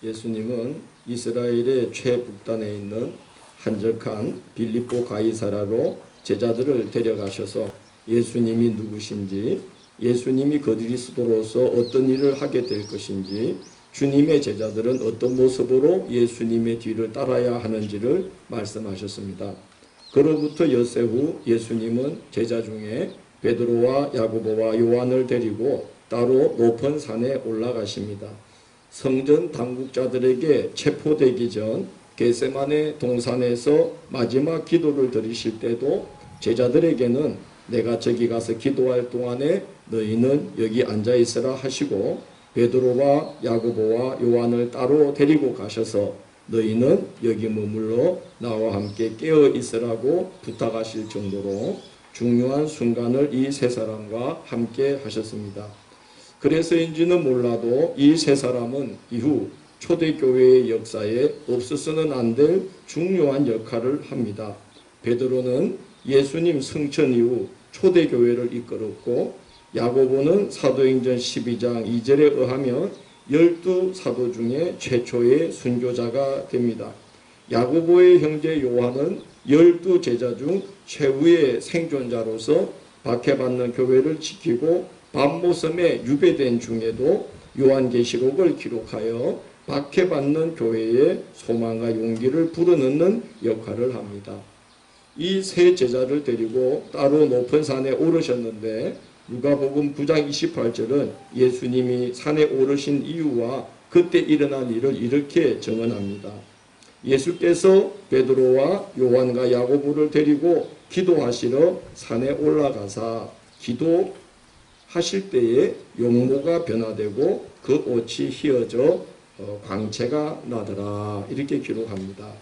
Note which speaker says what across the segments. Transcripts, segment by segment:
Speaker 1: 예수님은 이스라엘의 최북단에 있는 한적한 빌립보 가이사라로 제자들을 데려가셔서 예수님이 누구신지, 예수님이 그리스도로서 어떤 일을 하게 될 것인지, 주님의 제자들은 어떤 모습으로 예수님의 뒤를 따라야 하는지를 말씀하셨습니다. 그로부터 엿새 후 예수님은 제자 중에 베드로와 야고보와 요한을 데리고 따로 높은 산에 올라가십니다. 성전 당국자들에게 체포되기 전 겟세마네 동산에서 마지막 기도를 드리실 때도 제자들에게는 내가 저기 가서 기도할 동안에 너희는 여기 앉아 있으라 하시고, 베드로와 야고보와 요한을 따로 데리고 가셔서 너희는 여기 머물러 나와 함께 깨어 있으라고 부탁하실 정도로 중요한 순간을 이 세 사람과 함께 하셨습니다. 그래서인지는 몰라도 이 세 사람은 이후 초대교회의 역사에 없어서는 안 될 중요한 역할을 합니다. 베드로는 예수님 승천 이후 초대교회를 이끌었고, 야고보는 사도행전 12장 2절에 의하면 12사도 중에 최초의 순교자가 됩니다. 야고보의 형제 요한은 12제자 중 최후의 생존자로서 박해받는 교회를 지키고 밤모섬에 유배된 중에도 요한계시록을 기록하여 박해받는 교회의 소망과 용기를 불어넣는 역할을 합니다. 이 세 제자를 데리고 따로 높은 산에 오르셨는데, 누가복음 9장 28절은 예수님이 산에 오르신 이유와 그때 일어난 일을 이렇게 증언합니다. 예수께서 베드로와 요한과 야고보를 데리고 기도하시러 산에 올라가사 기도하실 때에 용모가 변화되고 그 옷이 휘어져 광채가 나더라, 이렇게 기록합니다.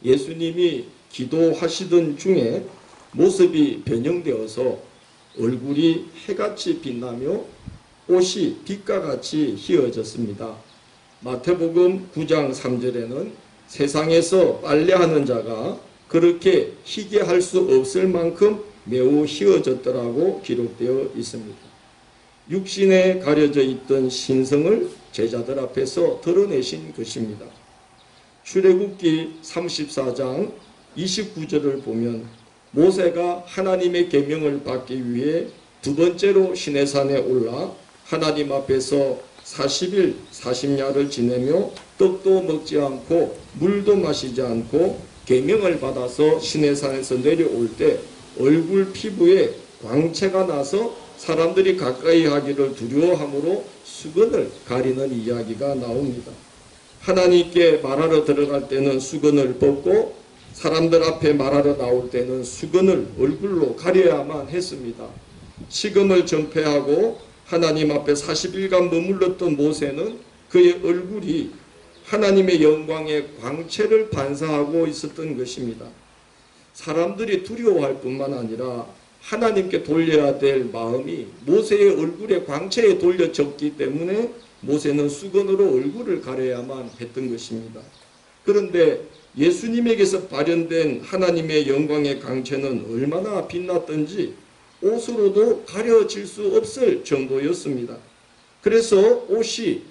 Speaker 1: 예수님이 기도하시던 중에 모습이 변형되어서 얼굴이 해같이 빛나며 옷이 빛과 같이 휘어졌습니다. 마태복음 9장 3절에는 세상에서 빨래하는 자가 그렇게 희게 할 수 없을 만큼 매우 휘어졌더라고 기록되어 있습니다. 육신에 가려져 있던 신성을 제자들 앞에서 드러내신 것입니다. 출애굽기 34장 29절을 보면 모세가 하나님의 계명을 받기 위해 두 번째로 시내산에 올라 하나님 앞에서 40일 40야를 지내며 떡도 먹지 않고 물도 마시지 않고 계명을 받아서 시내산에서 내려올 때 얼굴 피부에 광채가 나서 사람들이 가까이 하기를 두려워함으로 수건을 가리는 이야기가 나옵니다. 하나님께 말하러 들어갈 때는 수건을 벗고 사람들 앞에 말하러 나올 때는 수건을 얼굴로 가려야만 했습니다. 식음을 전폐하고 하나님 앞에 40일간 머물렀던 모세는 그의 얼굴이 하나님의 영광의 광채를 반사하고 있었던 것입니다. 사람들이 두려워할 뿐만 아니라 하나님께 돌려야 될 마음이 모세의 얼굴의 광채에 돌려졌기 때문에 모세는 수건으로 얼굴을 가려야만 했던 것입니다. 그런데 예수님에게서 발현된 하나님의 영광의 광채는 얼마나 빛났던지 옷으로도 가려질 수 없을 정도였습니다. 그래서 옷이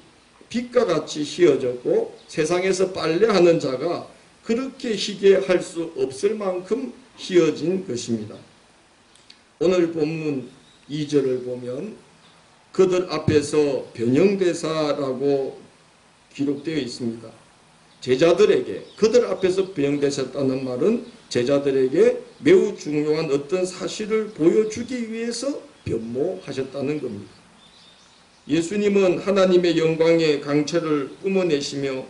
Speaker 1: 빛과 같이 휘어졌고 세상에서 빨래하는 자가 그렇게 희게 할 수 없을 만큼 휘어진 것입니다. 오늘 본문 2절을 보면 그들 앞에서 변형대사라고 기록되어 있습니다. 제자들에게, 그들 앞에서 변형되셨다는 말은 제자들에게 매우 중요한 어떤 사실을 보여주기 위해서 변모하셨다는 겁니다. 예수님은 하나님의 영광의 광채를 뿜어내시며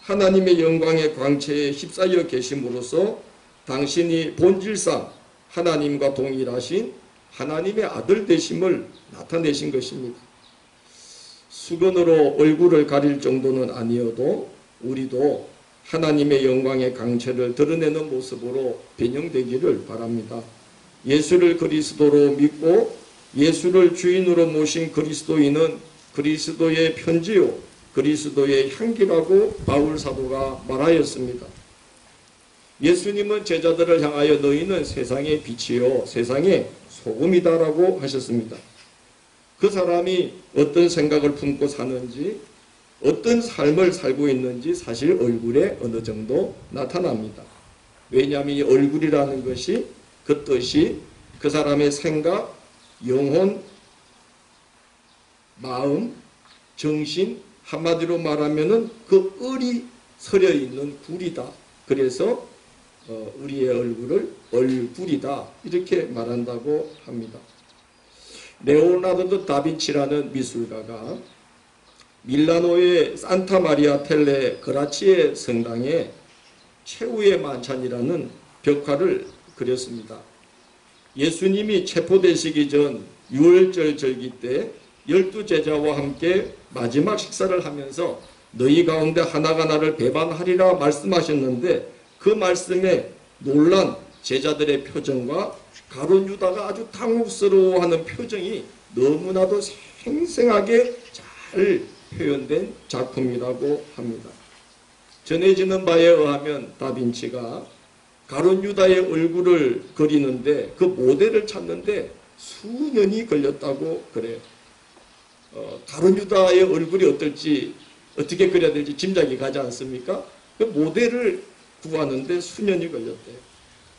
Speaker 1: 하나님의 영광의 광채에 휩싸여 계심으로써 당신이 본질상 하나님과 동일하신 하나님의 아들 되심을 나타내신 것입니다. 수건으로 얼굴을 가릴 정도는 아니어도 우리도 하나님의 영광의 광채를 드러내는 모습으로 변형되기를 바랍니다. 예수를 그리스도로 믿고 예수를 주인으로 모신 그리스도인은 그리스도의 편지요 그리스도의 향기라고 바울 사도가 말하였습니다. 예수님은 제자들을 향하여 너희는 세상의 빛이요 세상의 소금이다라고 하셨습니다. 그 사람이 어떤 생각을 품고 사는지, 어떤 삶을 살고 있는지 사실 얼굴에 어느 정도 나타납니다. 왜냐하면 이 얼굴이라는 것이 그 뜻이 그 사람의 생각, 영혼, 마음, 정신, 한마디로 말하면은 그 을이 서려 있는 굴이다. 그래서 우리의 얼굴을 얼굴이다 이렇게 말한다고 합니다. 레오나르도 다빈치라는 미술가가 밀라노의 산타 마리아 텔레 그라치에 성당에 최후의 만찬이라는 벽화를 그렸습니다. 예수님이 체포되시기 전 유월절 절기 때 12제자와 함께 마지막 식사를 하면서 너희 가운데 하나가 나를 배반하리라 말씀하셨는데 그 말씀에 놀란 제자들의 표정과 가룟 유다가 아주 당혹스러워하는 표정이 너무나도 생생하게 잘 표현된 작품이라고 합니다. 전해지는 바에 의하면 다빈치가 가룟 유다의 얼굴을 그리는데 그 모델을 찾는데 수년이 걸렸다고 그래요. 가룟 유다의 얼굴이 어떻게 그려야 될지 짐작이 가지 않습니까? 그 모델을 구하는데 수년이 걸렸대요.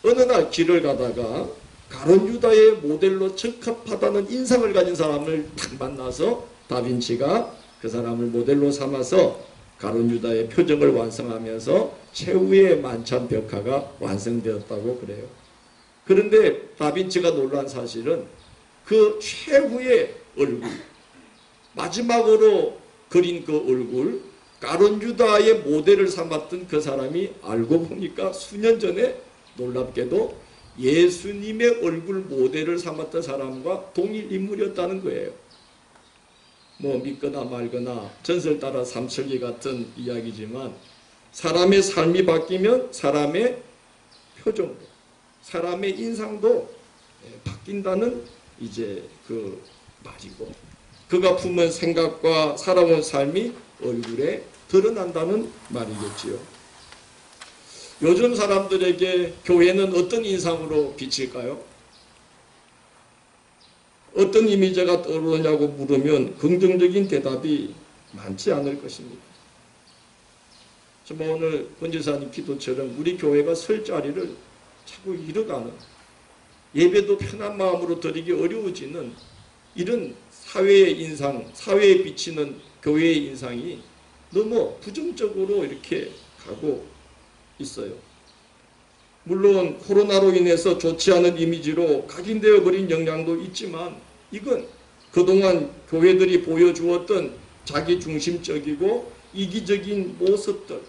Speaker 1: 어느 날 길을 가다가 가룟 유다의 모델로 적합하다는 인상을 가진 사람을 딱 만나서 다빈치가 그 사람을 모델로 삼아서 가룟 유다의 표정을 완성하면서 최후의 만찬 벽화가 완성되었다고 그래요. 그런데 다빈치가 놀란 사실은 그 최후의 얼굴, 마지막으로 그린 그 얼굴, 가룟 유다의 모델을 삼았던 그 사람이 알고 보니까 수년 전에 놀랍게도 예수님의 얼굴 모델을 삼았던 사람과 동일 인물이었다는 거예요. 뭐 믿거나 말거나 전설 따라 삼천리 같은 이야기지만 사람의 삶이 바뀌면 사람의 표정도, 사람의 인상도 바뀐다는 이제 그 말이고, 그가 품은 생각과 살아온 삶이 얼굴에 드러난다는 말이겠지요. 요즘 사람들에게 교회는 어떤 인상으로 비칠까요? 어떤 이미지가 떠오르냐고 물으면 긍정적인 대답이 많지 않을 것입니다. 정말 오늘 권지사님 기도처럼 우리 교회가 설 자리를 자꾸 잃어가는, 예배도 편한 마음으로 드리기 어려워지는 이런 사회의 인상, 사회에 비치는 교회의 인상이 너무 부정적으로 이렇게 가고 있어요. 물론 코로나로 인해서 좋지 않은 이미지로 각인되어 버린 영향도 있지만 이건 그동안 교회들이 보여주었던 자기중심적이고 이기적인 모습들,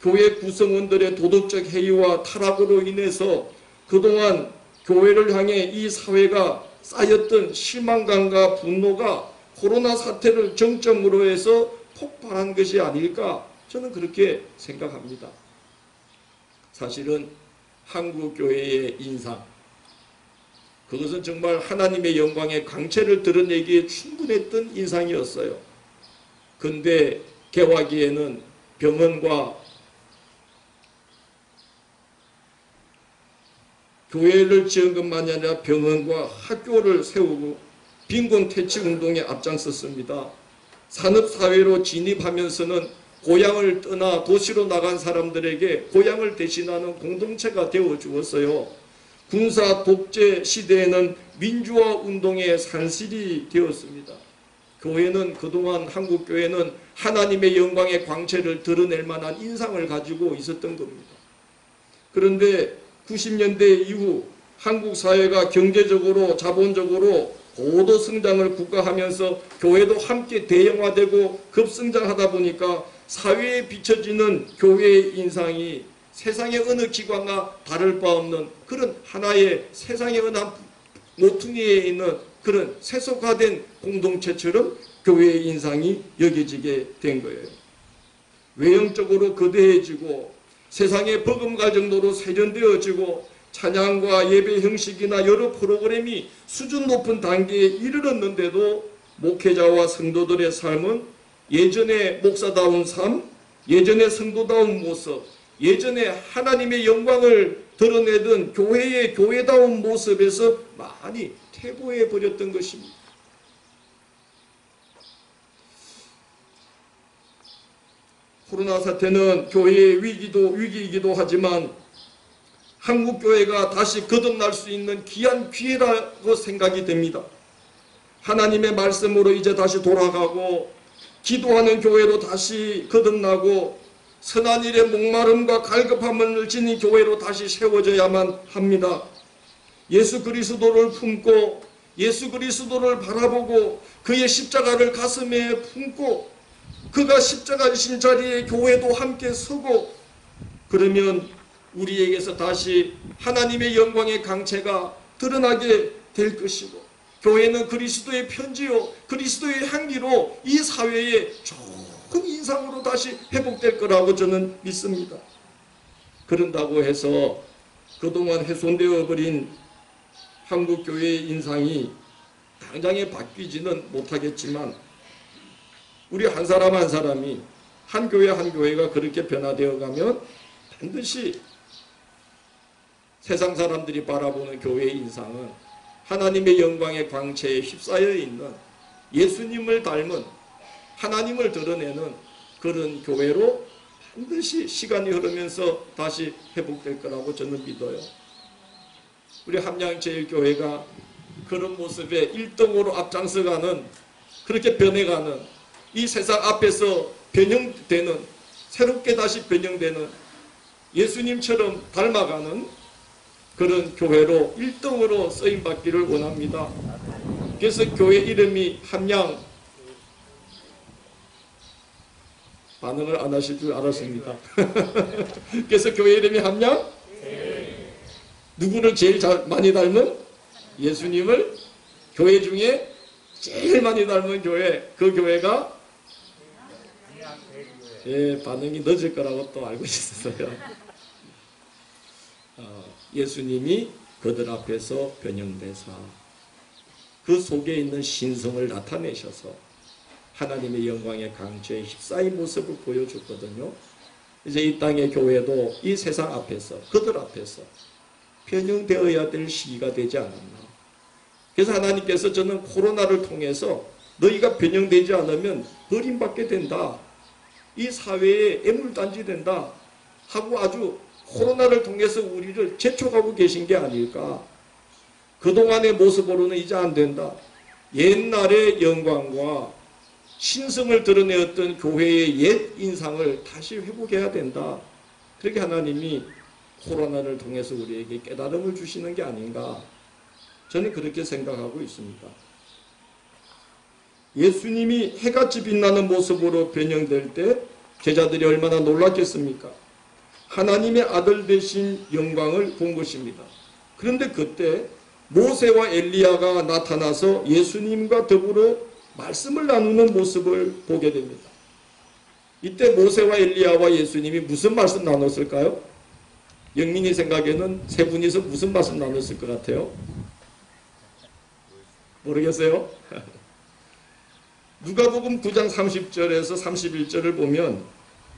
Speaker 1: 교회 구성원들의 도덕적 해이와 타락으로 인해서 그동안 교회를 향해 이 사회가 쌓였던 실망감과 분노가 코로나 사태를 정점으로 해서 폭발한 것이 아닐까, 저는 그렇게 생각합니다. 사실은 한국 교회의 인상, 그것은 정말 하나님의 영광의 광채를 드러내기에 충분했던 인상이었어요. 근데 개화기에는 병원과 교회를 지은 것만이 아니라 병원과 학교를 세우고 빈곤 퇴치 운동에 앞장섰습니다. 산업사회로 진입하면서는 고향을 떠나 도시로 나간 사람들에게 고향을 대신하는 공동체가 되어 주었어요. 군사 독재 시대에는 민주화 운동의 산실이 되었습니다. 교회는 그동안 한국 교회는 하나님의 영광의 광채를 드러낼 만한 인상을 가지고 있었던 겁니다. 그런데 90년대 이후 한국 사회가 경제적으로 자본적으로 고도 성장을 국가하면서 교회도 함께 대형화되고 급성장하다 보니까 사회에 비춰지는 교회의 인상이 세상의 어느 기관과 다를 바 없는 그런 하나의 세상의 어느 모퉁이에 있는 그런 세속화된 공동체처럼 교회의 인상이 여겨지게 된 거예요. 외형적으로 거대해지고 세상에 버금갈 정도로 세련되어지고 찬양과 예배 형식이나 여러 프로그램이 수준 높은 단계에 이르렀는데도 목회자와 성도들의 삶은 예전의 목사다운 삶, 예전의 성도다운 모습, 예전에 하나님의 영광을 드러내던 교회의 교회다운 모습에서 많이 퇴보해 버렸던 것입니다. 코로나 사태는 교회의 위기이기도 하지만 한국교회가 다시 거듭날 수 있는 귀한 기회라고 생각이 됩니다. 하나님의 말씀으로 이제 다시 돌아가고 기도하는 교회로 다시 거듭나고 선한 일에 목마름과 갈급함을 지닌 교회로 다시 세워져야만 합니다. 예수 그리스도를 품고 예수 그리스도를 바라보고 그의 십자가를 가슴에 품고 그가 십자가 지신 자리에 교회도 함께 서고 그러면 우리에게서 다시 하나님의 영광의 강체가 드러나게 될 것이고 교회는 그리스도의 편지요 그리스도의 향기로 이 사회에 좋은 인상으로 다시 회복될 거라고 저는 믿습니다. 그런다고 해서 그동안 훼손되어 버린 한국교회의 인상이 당장에 바뀌지는 못하겠지만 우리 한 사람 한 사람이 한 교회 한 교회가 그렇게 변화되어 가면 반드시 세상 사람들이 바라보는 교회의 인상은 하나님의 영광의 광채에 휩싸여 있는 예수님을 닮은 하나님을 드러내는 그런 교회로 반드시 시간이 흐르면서 다시 회복될 거라고 저는 믿어요. 우리 함양제일교회가 그런 모습에 1등으로 앞장서가는 그렇게 변해가는 이 세상 앞에서 변형되는 새롭게 다시 변형되는 예수님처럼 닮아가는 그런 교회로 1등으로 쓰임받기를 원합니다. 그래서 교회 이름이 함양 반응을 안 하실 줄 알았습니다. 그래서 교회 이름이 함양 누구를 제일 많이 닮은? 예수님을 교회 중에 제일 많이 닮은 교회 그 교회가 반응이 늦을 거라고 또 알고 있었어요. 예수님이 그들 앞에서 변형되사 그 속에 있는 신성을 나타내셔서 하나님의 영광의 강조에 휩싸인 모습을 보여줬거든요. 이제 이 땅의 교회도 이 세상 앞에서 그들 앞에서 변형되어야 될 시기가 되지 않았나. 그래서 하나님께서 저는 코로나를 통해서 너희가 변형되지 않으면 버림받게 된다. 이 사회에 애물단지 된다. 하고 아주 코로나를 통해서 우리를 재촉하고 계신 게 아닐까. 그동안의 모습으로는 이제 안 된다. 옛날의 영광과 신성을 드러내었던 교회의 옛 인상을 다시 회복해야 된다. 그렇게 하나님이 코로나를 통해서 우리에게 깨달음을 주시는 게 아닌가. 저는 그렇게 생각하고 있습니다. 예수님이 해같이 빛나는 모습으로 변형될 때 제자들이 얼마나 놀랐겠습니까? 하나님의 아들 되신 영광을 본 것입니다. 그런데 그때 모세와 엘리야가 나타나서 예수님과 더불어 말씀을 나누는 모습을 보게 됩니다. 이때 모세와 엘리야와 예수님이 무슨 말씀 나눴을까요? 영민이 생각에는 세 분이서 무슨 말씀 나눴을 것 같아요? 모르겠어요? 누가복음 9장 30절에서 31절을 보면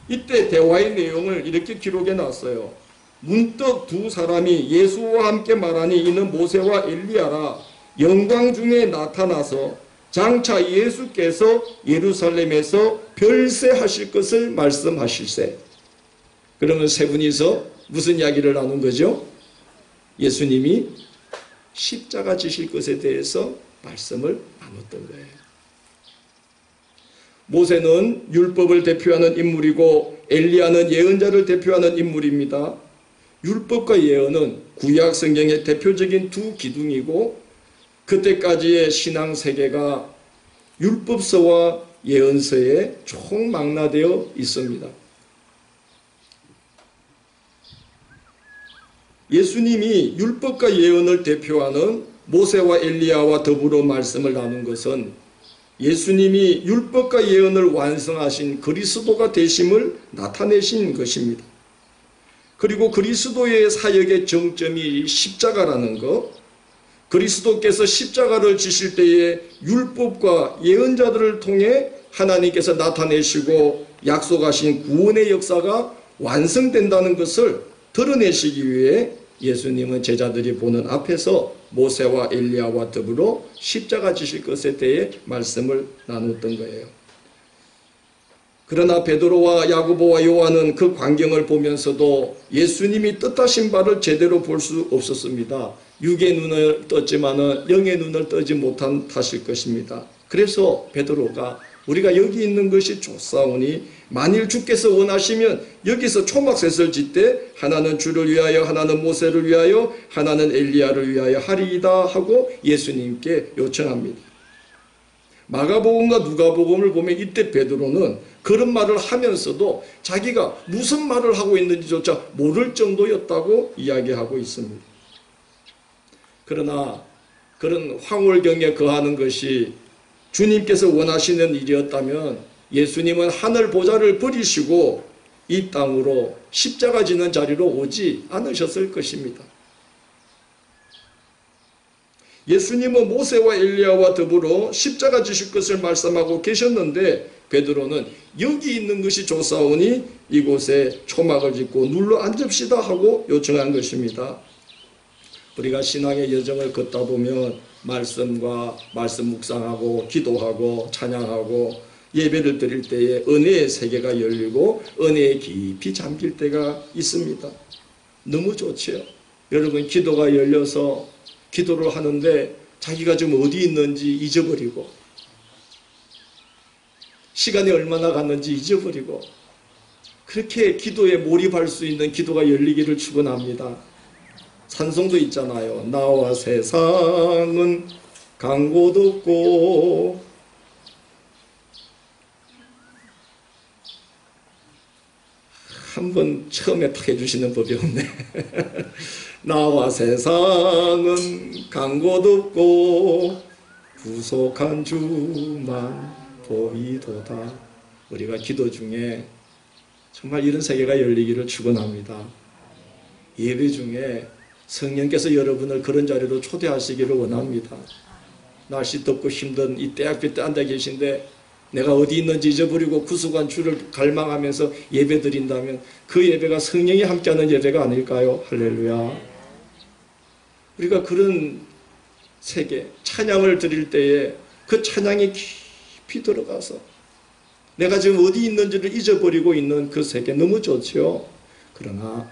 Speaker 1: 이때 대화의 내용을 이렇게 기록해 놨어요. 문득 두 사람이 예수와 함께 말하니 이는 모세와 엘리야라. 영광 중에 나타나서 장차 예수께서 예루살렘에서 별세하실 것을 말씀하실세. 그러면 세 분이서 무슨 이야기를 나눈 거죠? 예수님이 십자가 지실 것에 대해서 말씀을 나눴던 거예요. 모세는 율법을 대표하는 인물이고 엘리야는 예언자를 대표하는 인물입니다. 율법과 예언은 구약 성경의 대표적인 두 기둥이고 그때까지의 신앙 세계가 율법서와 예언서에 총망라되어 있습니다. 예수님이 율법과 예언을 대표하는 모세와 엘리야와 더불어 말씀을 나눈 것은 예수님이 율법과 예언을 완성하신 그리스도가 되심을 나타내신 것입니다. 그리고 그리스도의 사역의 정점이 십자가라는 것, 그리스도께서 십자가를 지실 때에 율법과 예언자들을 통해 하나님께서 나타내시고 약속하신 구원의 역사가 완성된다는 것을 드러내시기 위해 예수님은 제자들이 보는 앞에서 모세와 엘리야와 더불어 십자가 지실 것에 대해 말씀을 나눴던 거예요. 그러나 베드로와 야고보와 요한은 그 광경을 보면서도 예수님이 뜻하신 바를 제대로 볼 수 없었습니다. 육의 눈을 떴지만은 영의 눈을 뜨지 못한 탓일 것입니다. 그래서 베드로가 우리가 여기 있는 것이 좋사오니 만일 주께서 원하시면 여기서 초막셋을 짓되 하나는 주를 위하여 하나는 모세를 위하여 하나는 엘리야를 위하여 하리이다 하고 예수님께 요청합니다. 마가복음과 누가복음을 보면 이때 베드로는 그런 말을 하면서도 자기가 무슨 말을 하고 있는지조차 모를 정도였다고 이야기하고 있습니다. 그러나 그런 황홀경에 거하는 것이 주님께서 원하시는 일이었다면 예수님은 하늘 보좌를 버리시고 이 땅으로 십자가 지는 자리로 오지 않으셨을 것입니다. 예수님은 모세와 엘리야와 더불어 십자가 지실 것을 말씀하고 계셨는데 베드로는 여기 있는 것이 좋사오니 이곳에 초막을 짓고 눌러 앉읍시다 하고 요청한 것입니다. 우리가 신앙의 여정을 걷다 보면 말씀과 말씀 묵상하고 기도하고 찬양하고 예배를 드릴 때에 은혜의 세계가 열리고 은혜에 깊이 잠길 때가 있습니다. 너무 좋지요. 여러분 기도가 열려서 기도를 하는데 자기가 지금 어디 있는지 잊어버리고 시간이 얼마나 갔는지 잊어버리고 그렇게 기도에 몰입할 수 있는 기도가 열리기를 축원합니다. 찬송도 있잖아요. 나와 세상은 간 곳 없고 한번 처음에 탁 해주시는 법이 없네. 나와 세상은 간 곳 없고 구속한 주만 보이도다. 우리가 기도 중에 정말 이런 세계가 열리기를 축원합니다. 예배 중에 성령께서 여러분을 그런 자리로 초대하시기를 원합니다. 날씨 덥고 힘든 이 대학교 때 앉아 계신데 내가 어디 있는지 잊어버리고 구속한 주를 갈망하면서 예배 드린다면 그 예배가 성령이 함께하는 예배가 아닐까요? 할렐루야. 우리가 그런 세계, 찬양을 드릴 때에 그 찬양이 깊이 들어가서 내가 지금 어디 있는지를 잊어버리고 있는 그 세계 너무 좋죠. 그러나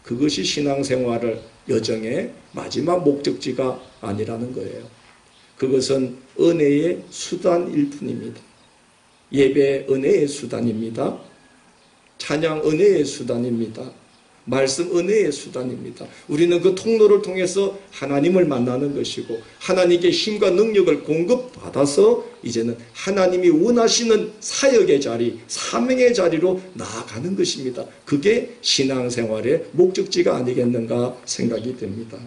Speaker 1: 그것이 신앙생활을 여정의 마지막 목적지가 아니라는 거예요. 그것은 은혜의 수단일 뿐입니다. 예배 은혜의 수단입니다. 찬양 은혜의 수단입니다. 말씀 은혜의 수단입니다. 우리는 그 통로를 통해서 하나님을 만나는 것이고 하나님께 힘과 능력을 공급받아서 이제는 하나님이 원하시는 사역의 자리, 사명의 자리로 나아가는 것입니다. 그게 신앙생활의 목적지가 아니겠는가 생각이 됩니다.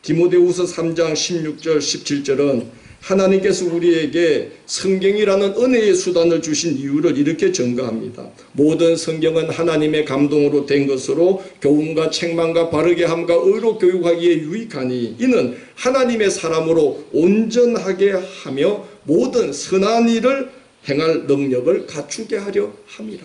Speaker 1: 디모데후서 3장 16절 17절은 하나님께서 우리에게 성경이라는 은혜의 수단을 주신 이유를 이렇게 증거합니다. 모든 성경은 하나님의 감동으로 된 것으로 교훈과 책망과 바르게 함과 의로 교육하기에 유익하니 이는 하나님의 사람으로 온전하게 하며 모든 선한 일을 행할 능력을 갖추게 하려 함이라.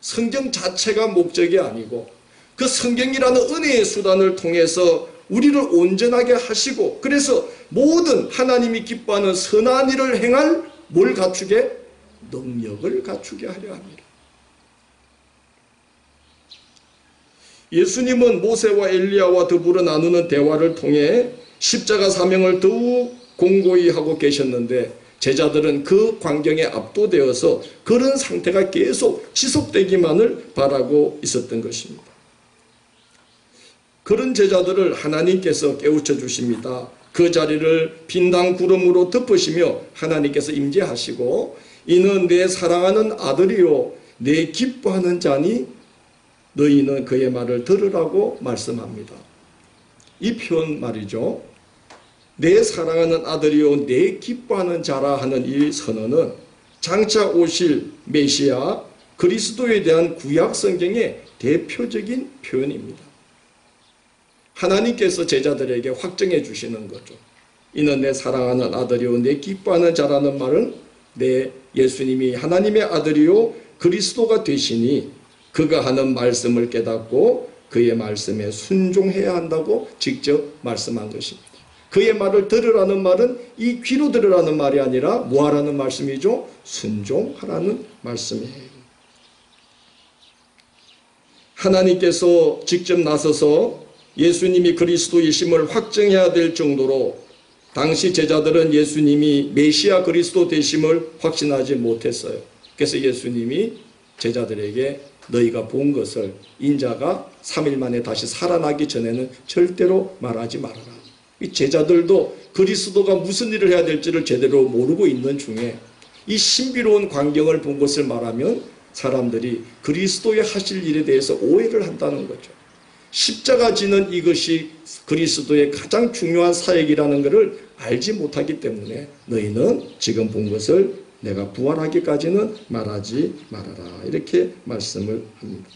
Speaker 1: 성경 자체가 목적이 아니고 그 성경이라는 은혜의 수단을 통해서 우리를 온전하게 하시고 그래서 모든 하나님이 기뻐하는 선한 일을 행할 뭘 갖추게? 능력을 갖추게 하려 합니다. 예수님은 모세와 엘리야와 더불어 나누는 대화를 통해 십자가 사명을 더욱 공고히 하고 계셨는데 제자들은 그 광경에 압도되어서 그런 상태가 계속 지속되기만을 바라고 있었던 것입니다. 그런 제자들을 하나님께서 깨우쳐 주십니다. 그 자리를 빈당 구름으로 덮으시며 하나님께서 임재하시고 이는 내 사랑하는 아들이요 내 기뻐하는 자니 너희는 그의 말을 들으라고 말씀합니다. 이 표현 말이죠. 내 사랑하는 아들이요 내 기뻐하는 자라 하는 이 선언은 장차 오실 메시아 그리스도에 대한 구약 성경의 대표적인 표현입니다. 하나님께서 제자들에게 확정해 주시는 거죠. 이는 내 사랑하는 아들이요 내 기뻐하는 자라는 말은 내 예수님이 하나님의 아들이요 그리스도가 되시니 그가 하는 말씀을 깨닫고 그의 말씀에 순종해야 한다고 직접 말씀한 것입니다. 그의 말을 들으라는 말은 이 귀로 들으라는 말이 아니라 뭐하라는 말씀이죠? 순종하라는 말씀이에요. 하나님께서 직접 나서서 예수님이 그리스도이심을 확증해야 될 정도로 당시 제자들은 예수님이 메시아 그리스도 되심을 확신하지 못했어요. 그래서 예수님이 제자들에게 너희가 본 것을 인자가 3일 만에 다시 살아나기 전에는 절대로 말하지 말아라. 이 제자들도 그리스도가 무슨 일을 해야 될지를 제대로 모르고 있는 중에 이 신비로운 광경을 본 것을 말하면 사람들이 그리스도의 하실 일에 대해서 오해를 한다는 거죠. 십자가 지는 이것이 그리스도의 가장 중요한 사역이라는 것을 알지 못하기 때문에 너희는 지금 본 것을 내가 부활하기까지는 말하지 말아라. 이렇게 말씀을 합니다.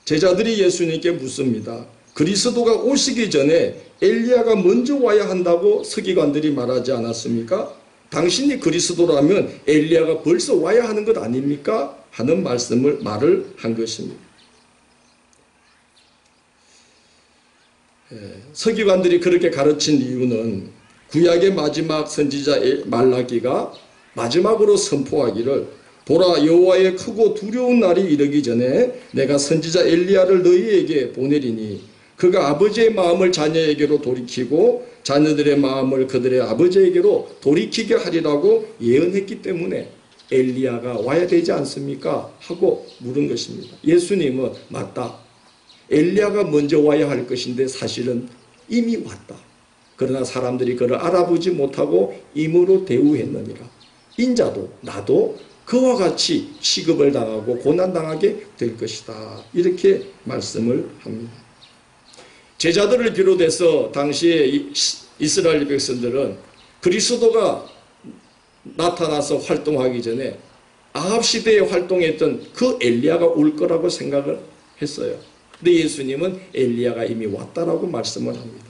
Speaker 1: 제자들이 예수님께 묻습니다. 그리스도가 오시기 전에 엘리야가 먼저 와야 한다고 서기관들이 말하지 않았습니까? 당신이 그리스도라면 엘리야가 벌써 와야 하는 것 아닙니까? 하는 말을 한 것입니다. 서기관들이 그렇게 가르친 이유는 구약의 마지막 선지자 말라기가 마지막으로 선포하기를 보라 여호와의 크고 두려운 날이 이르기 전에 내가 선지자 엘리야를 너희에게 보내리니 그가 아버지의 마음을 자녀에게로 돌이키고 자녀들의 마음을 그들의 아버지에게로 돌이키게 하리라고 예언했기 때문에 엘리야가 와야 되지 않습니까? 하고 물은 것입니다. 예수님은 맞다. 엘리야가 먼저 와야 할 것인데 사실은 이미 왔다. 그러나 사람들이 그를 알아보지 못하고 임으로 대우했느니라. 인자도 나도 그와 같이 취급을 당하고 고난당하게 될 것이다. 이렇게 말씀을 합니다. 제자들을 비롯해서 당시에 이스라엘 백성들은 그리스도가 나타나서 활동하기 전에 아합 시대에 활동했던 그 엘리야가 올 거라고 생각을 했어요. 근데 예수님은 엘리야가 이미 왔다라고 말씀을 합니다.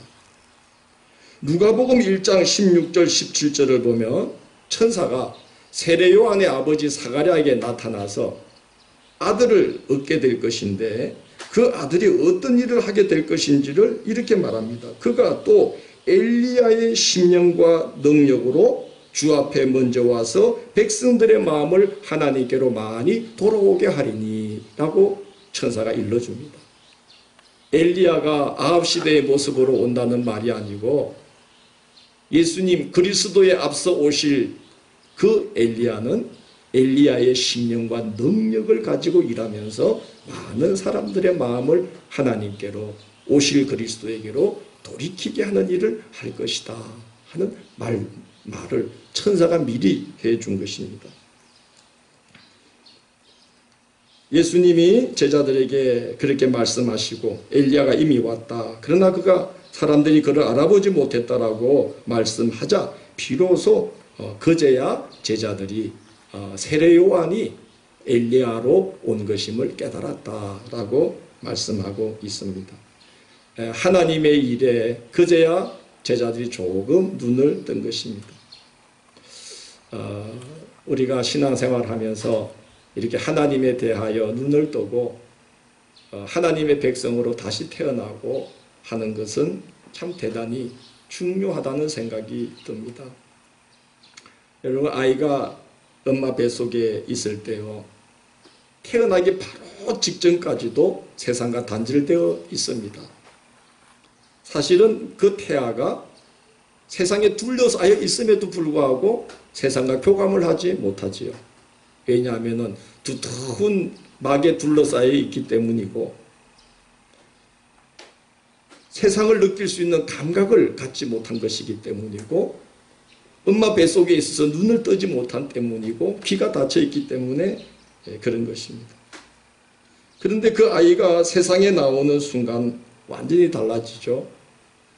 Speaker 1: 누가복음 1장 16절 17절을 보면 천사가 세례 요한의 아버지 사가랴에게 나타나서 아들을 얻게 될 것인데 그 아들이 어떤 일을 하게 될 것인지를 이렇게 말합니다. 그가 또 엘리야의 심령과 능력으로 주 앞에 먼저 와서 백성들의 마음을 하나님께로 많이 돌아오게 하리니 라고 천사가 일러줍니다. 엘리야가 아합 시대의 모습으로 온다는 말이 아니고 예수님 그리스도에 앞서 오실 그 엘리야는 엘리야의 심령과 능력을 가지고 일하면서 많은 사람들의 마음을 하나님께로 오실 그리스도에게로 돌이키게 하는 일을 할 것이다 하는 말을 천사가 미리 해준 것입니다. 예수님이 제자들에게 그렇게 말씀하시고 엘리야가 이미 왔다. 그러나 사람들이 그를 알아보지 못했다라고 말씀하자 비로소 그제야 제자들이 세례 요한이 엘리야로 온 것임을 깨달았다라고 말씀하고 있습니다. 하나님의 일에 그제야 제자들이 조금 눈을 뜬 것입니다. 우리가 신앙생활하면서 이렇게 하나님에 대하여 눈을 뜨고 하나님의 백성으로 다시 태어나고 하는 것은 참 대단히 중요하다는 생각이 듭니다. 여러분 아이가 엄마 뱃속에 있을 때요 태어나기 바로 직전까지도 세상과 단절되어 있습니다. 사실은 그 태아가 세상에 둘러싸여 있음에도 불구하고 세상과 교감을 하지 못하지요. 왜냐하면 두터운 막에 둘러싸여 있기 때문이고 세상을 느낄 수 있는 감각을 갖지 못한 것이기 때문이고 엄마 뱃속에 있어서 눈을 뜨지 못한 때문이고 귀가 닫혀 있기 때문에 그런 것입니다. 그런데 그 아이가 세상에 나오는 순간 완전히 달라지죠.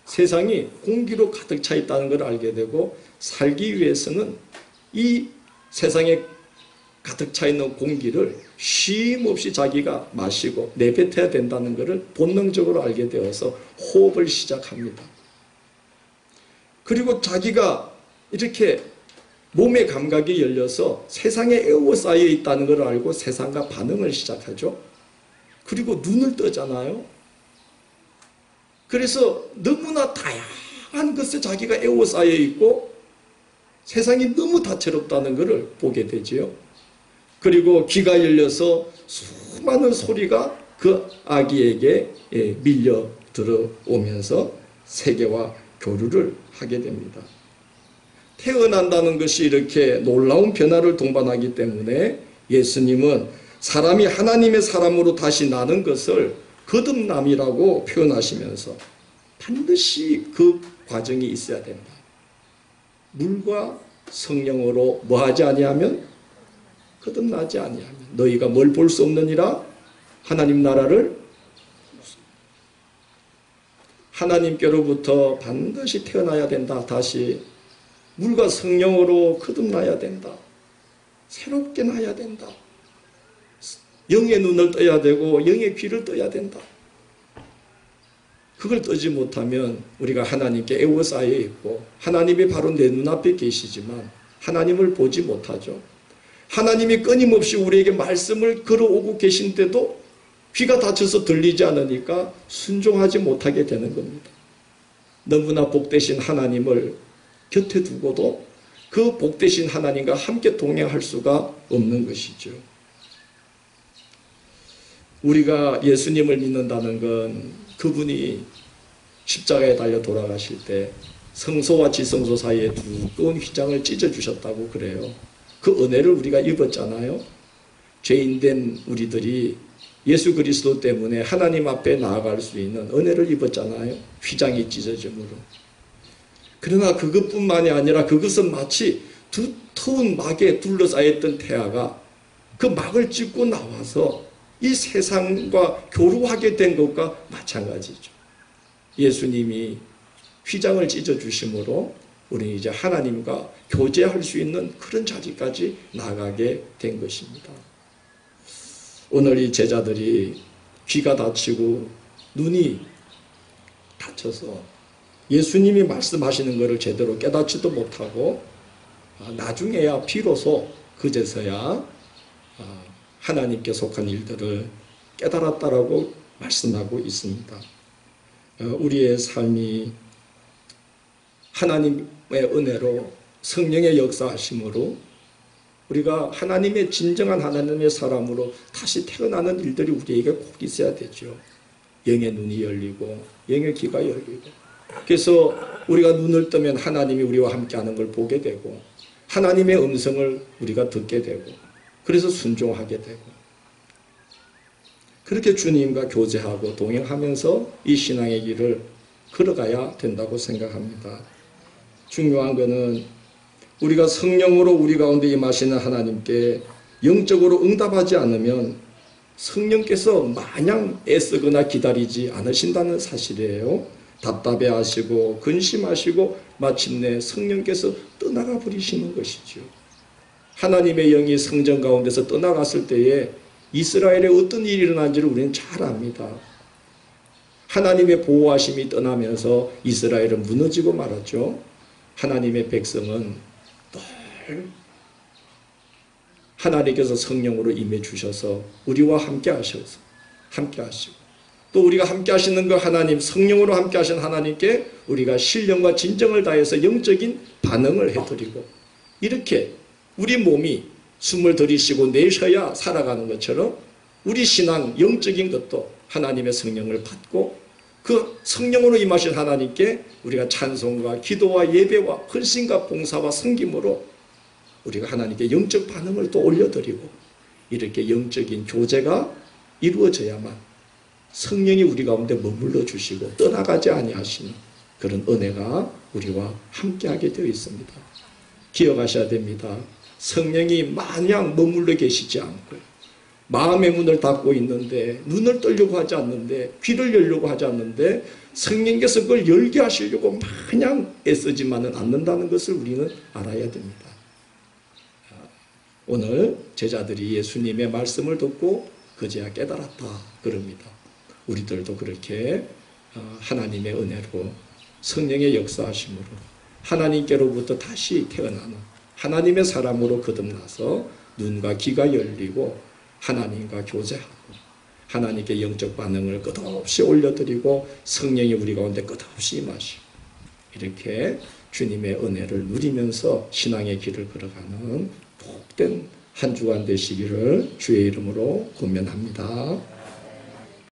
Speaker 1: 세상이 공기로 가득 차 있다는 걸 알게 되고 살기 위해서는 이 세상에 가득 차 있는 공기를 쉼 없이 자기가 마시고 내뱉어야 된다는 것을 본능적으로 알게 되어서 호흡을 시작합니다. 그리고 자기가 이렇게 몸의 감각이 열려서 세상에 에워싸여 있다는 걸 알고 세상과 반응을 시작하죠. 그리고 눈을 뜨잖아요. 그래서 너무나 다양한 것에 자기가 에워싸여 있고 세상이 너무 다채롭다는 것을 보게 되지요. 그리고 귀가 열려서 수많은 소리가 그 아기에게 밀려 들어오면서 세계와 교류를 하게 됩니다. 태어난다는 것이 이렇게 놀라운 변화를 동반하기 때문에 예수님은 사람이 하나님의 사람으로 다시 나는 것을 거듭남이라고 표현하시면서 반드시 그 과정이 있어야 된다. 물과 성령으로 뭐하지 아니하면 거듭나지 아니하면 너희가 뭘 볼 수 없느니라 하나님 나라를 하나님께로부터 반드시 태어나야 된다. 다시 물과 성령으로 거듭나야 된다. 새롭게 나야 된다. 영의 눈을 떠야 되고 영의 귀를 떠야 된다. 그걸 뜨지 못하면 우리가 하나님께 에워싸여 있고 하나님이 바로 내 눈앞에 계시지만 하나님을 보지 못하죠. 하나님이 끊임없이 우리에게 말씀을 걸어오고 계신데도 귀가 닫혀서 들리지 않으니까 순종하지 못하게 되는 겁니다. 너무나 복되신 하나님을 곁에 두고도 그 복되신 하나님과 함께 동행할 수가 없는 것이죠. 우리가 예수님을 믿는다는 건 그분이 십자가에 달려 돌아가실 때 성소와 지성소 사이에 두꺼운 휘장을 찢어주셨다고 그래요. 그 은혜를 우리가 입었잖아요. 죄인된 우리들이 예수 그리스도 때문에 하나님 앞에 나아갈 수 있는 은혜를 입었잖아요. 휘장이 찢어짐으로. 그러나 그것뿐만이 아니라 그것은 마치 두터운 막에 둘러싸였던 태아가 그 막을 찢고 나와서 이 세상과 교류하게 된 것과 마찬가지죠. 예수님이 휘장을 찢어주심으로 우리는 이제 하나님과 교제할 수 있는 그런 자리까지 나가게 된 것입니다. 오늘 이 제자들이 귀가 닫히고 눈이 닫혀서 예수님이 말씀하시는 것을 제대로 깨닫지도 못하고 나중에야 비로소 그제서야 하나님께 속한 일들을 깨달았다라고 말씀하고 있습니다. 우리의 삶이 하나님의 은혜로 성령의 역사하심으로 우리가 하나님의 진정한 하나님의 사람으로 다시 태어나는 일들이 우리에게 꼭 있어야 되죠. 영의 눈이 열리고 영의 귀가 열리고 그래서 우리가 눈을 뜨면 하나님이 우리와 함께하는 걸 보게 되고 하나님의 음성을 우리가 듣게 되고 그래서 순종하게 되고 그렇게 주님과 교제하고 동행하면서 이 신앙의 길을 걸어가야 된다고 생각합니다. 중요한 것은 우리가 성령으로 우리 가운데 임하시는 하나님께 영적으로 응답하지 않으면 성령께서 마냥 애쓰거나 기다리지 않으신다는 사실이에요. 답답해하시고 근심하시고 마침내 성령께서 떠나가 버리시는 것이죠. 하나님의 영이 성전 가운데서 떠나갔을 때에 이스라엘에 어떤 일이 일어난지를 우리는 잘 압니다. 하나님의 보호하심이 떠나면서 이스라엘은 무너지고 말았죠. 하나님의 백성은 늘 하나님께서 성령으로 임해 주셔서 우리와 함께 하셔서 함께 하시고 또 우리가 함께 하시는 그 하나님 성령으로 함께 하신 하나님께 우리가 신령과 진정을 다해서 영적인 반응을 해드리고 이렇게 우리 몸이 숨을 들이쉬고 내쉬어야 살아가는 것처럼 우리 신앙 영적인 것도 하나님의 성령을 받고 그 성령으로 임하신 하나님께 우리가 찬송과 기도와 예배와 헌신과 봉사와 섬김으로 우리가 하나님께 영적 반응을 또 올려드리고 이렇게 영적인 교제가 이루어져야만 성령이 우리 가운데 머물러 주시고 떠나가지 아니하시는 그런 은혜가 우리와 함께하게 되어 있습니다. 기억하셔야 됩니다. 성령이 마냥 머물러 계시지 않고 마음의 문을 닫고 있는데 눈을 뜨려고 하지 않는데 귀를 열려고 하지 않는데 성령께서 그걸 열게 하시려고 마냥 애쓰지만은 않는다는 것을 우리는 알아야 됩니다. 오늘 제자들이 예수님의 말씀을 듣고 그제야 깨달았다 그럽니다. 우리들도 그렇게 하나님의 은혜로 성령의 역사하심으로 하나님께로부터 다시 태어나는 하나님의 사람으로 거듭나서 눈과 귀가 열리고 하나님과 교제하고 하나님께 영적 반응을 끝없이 올려드리고 성령이 우리 가운데 끝없이 임하시고 이렇게 주님의 은혜를 누리면서 신앙의 길을 걸어가는 복된 한 주간 되시기를 주의 이름으로 권면합니다.